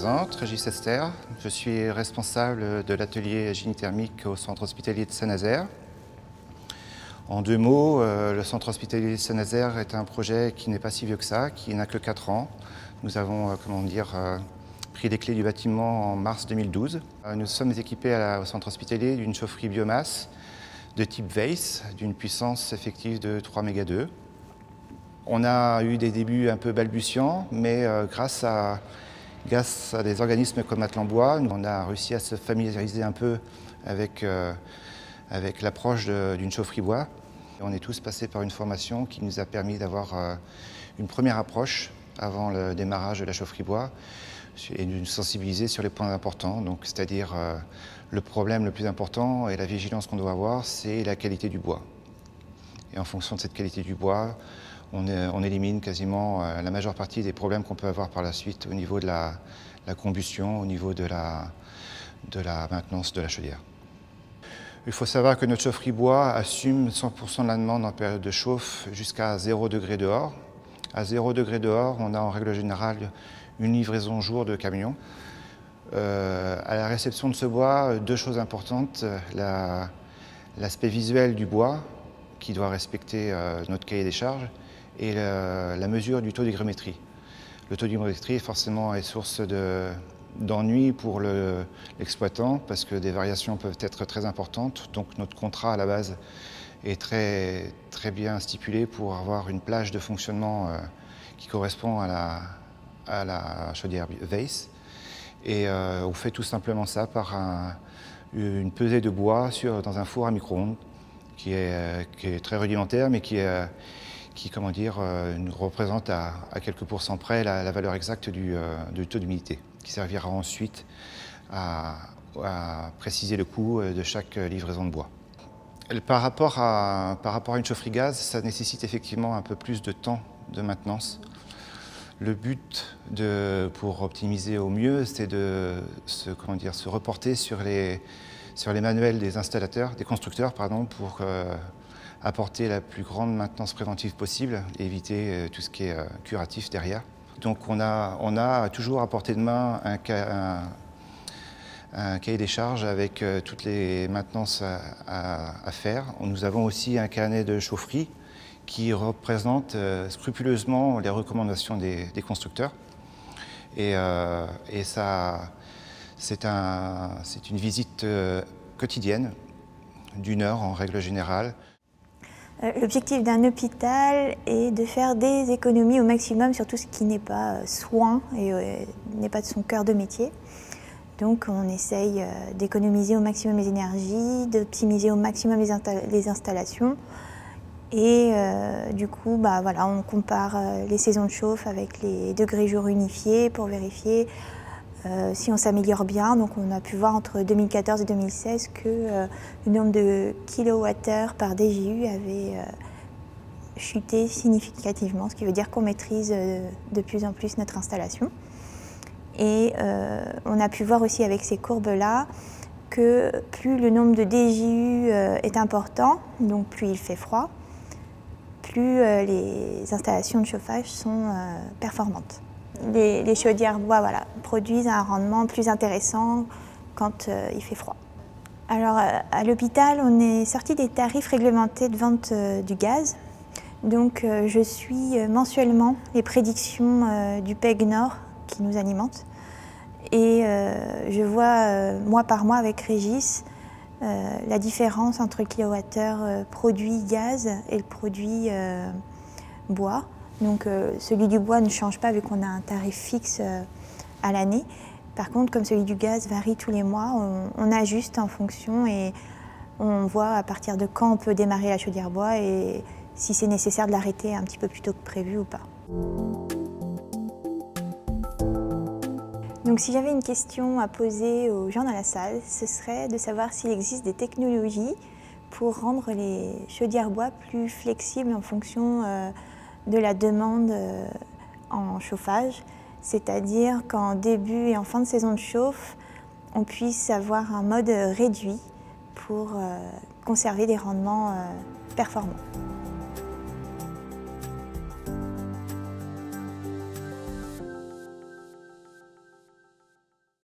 présente, Régis Esther. Je suis responsable de l'atelier génie thermique au centre hospitalier de Saint-Nazaire. En deux mots, le centre hospitalier de Saint-Nazaire est un projet qui n'est pas si vieux que ça, qui n'a que 4 ans. Nous avons, pris les clés du bâtiment en mars 2012. Nous sommes équipés au centre hospitalier d'une chaufferie biomasse de type Weiss, d'une puissance effective de 3 MW. On a eu des débuts un peu balbutiants, mais grâce à des organismes comme Atlan-Bois, on a réussi à se familiariser un peu avec l'approche d'une chaufferie bois. On est tous passés par une formation qui nous a permis d'avoir une première approche avant le démarrage de la chaufferie bois et de nous sensibiliser sur les points importants. C'est-à-dire le problème le plus important et la vigilance qu'on doit avoir, c'est la qualité du bois. Et en fonction de cette qualité du bois, on élimine quasiment la majeure partie des problèmes qu'on peut avoir par la suite au niveau de la combustion, au niveau de la maintenance de la chaudière. Il faut savoir que notre chaufferie bois assume 100% de la demande en période de chauffe jusqu'à 0 degré dehors. À 0 degré dehors, on a en règle générale une livraison jour de camions. À la réception de ce bois, deux choses importantes. L'aspect visuel du bois, qui doit respecter notre cahier des charges, et la mesure du taux d'hygrométrie. Le taux d'hygrométrie forcément est source d'ennui pour l'exploitant parce que des variations peuvent être très importantes. Donc notre contrat à la base est très bien stipulé pour avoir une plage de fonctionnement qui correspond à la chaudière Weiss. Et on fait tout simplement ça par une pesée de bois dans un four à micro-ondes qui est très rudimentaire mais qui nous représente à quelques pourcents près la valeur exacte du taux d'humidité, qui servira ensuite à préciser le coût de chaque livraison de bois. Par rapport à une chaufferie gaz, ça nécessite effectivement un peu plus de temps de maintenance. Le but pour optimiser au mieux, c'est de se reporter sur les manuels des constructeurs, pour apporter la plus grande maintenance préventive possible et éviter tout ce qui est curatif derrière. Donc on a toujours à portée de main un cahier des charges avec toutes les maintenances à faire. Nous avons aussi un carnet de chaufferie qui représente scrupuleusement les recommandations des constructeurs. Et ça, c'est une visite quotidienne d'1 heure en règle générale. L'objectif d'un hôpital est de faire des économies au maximum sur tout ce qui n'est pas soin et n'est pas de son cœur de métier. Donc on essaye d'économiser au maximum les énergies, d'optimiser au maximum les installations. Et du coup, on compare les saisons de chauffe avec les degrés jour unifiés pour vérifier si on s'améliore bien. Donc on a pu voir entre 2014 et 2016 que le nombre de kilowattheures par DGU avait chuté significativement, ce qui veut dire qu'on maîtrise de plus en plus notre installation. Et on a pu voir aussi avec ces courbes-là que plus le nombre de DGU est important, donc plus il fait froid, plus les installations de chauffage sont performantes. Les chaudières bois produisent un rendement plus intéressant quand il fait froid. Alors à l'hôpital, on est sorti des tarifs réglementés de vente du gaz. Donc je suis mensuellement les prédictions du PEG Nord qui nous alimente. Et je vois mois par mois avec Régis la différence entre le kilowattheure produit gaz et le produit bois. Donc celui du bois ne change pas vu qu'on a un tarif fixe à l'année. Par contre, comme celui du gaz varie tous les mois, on ajuste en fonction et on voit à partir de quand on peut démarrer la chaudière bois et si c'est nécessaire de l'arrêter un petit peu plus tôt que prévu ou pas. Donc si j'avais une question à poser aux gens dans la salle, ce serait de savoir s'il existe des technologies pour rendre les chaudières bois plus flexibles en fonction de la demande en chauffage, c'est-à-dire qu'en début et en fin de saison de chauffe, on puisse avoir un mode réduit pour conserver des rendements performants.